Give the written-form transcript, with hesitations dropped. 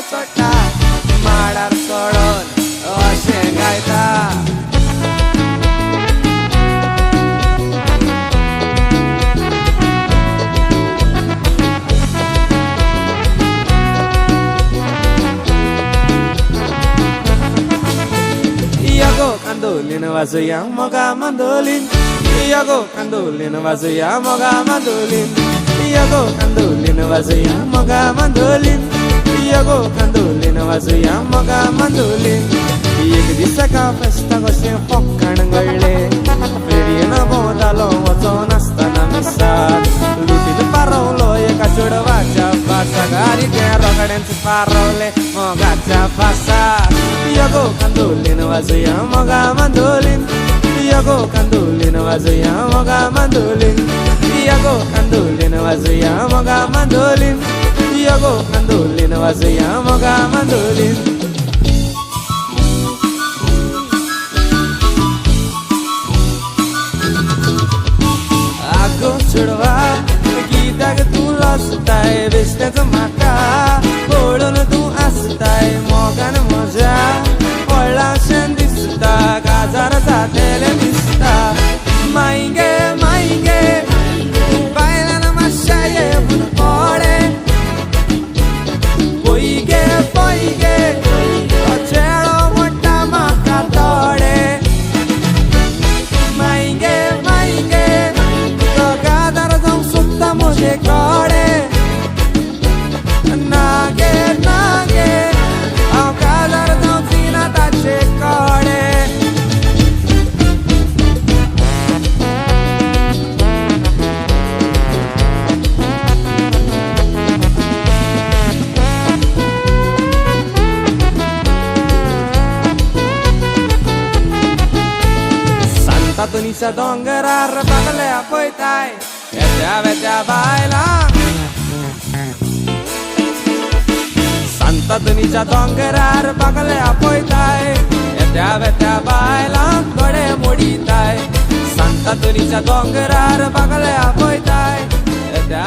माडार चडटा माडार चडोन अशें गायता Mandolin wazuya moga mandolin Iago mandolin wazuya moga mandolin Iago mandolin wazuya moga mandolin Iago mandolin wazuya moga mandolin एक दिसका फेस्ता कशें फक्कणगळ्ळे फेरयेन भोंवतालो वचोन आसतना मिसाक लुटीत पारवलो एका चेडवाच्या फासाक ते रोकडेंच पारवले मोगाच्या फासाक Iago mandolin wazuya moga mandolin Iago mandolin wazuya moga mandolin Iago mandolin wazuya moga mandolin Iago mandolin wazuya moga mandolin चुडवा गीताक तू लसताय बेश्टेचो म्हाका पळोवन तू आसताय मोगान म्हज्या पडलाशें दिसता काजार जातेलें दिसता मायगे मायगे बायलान मातशें येवून पडे पयगे पयगे हो चेडो म्हणटा म्हाका तोडे मायगे मायगे मुझे कोड़े नागे नागे हांव काजार जावं चिना ताचे कोड़े Santa Toniscia dongerar bagale apojtaj Vetia baila Santa Toniscia dongerar bagale apojtaj Vetia baila gode moditaj Santa Toniscia dongerar bagale apojtaj Vetia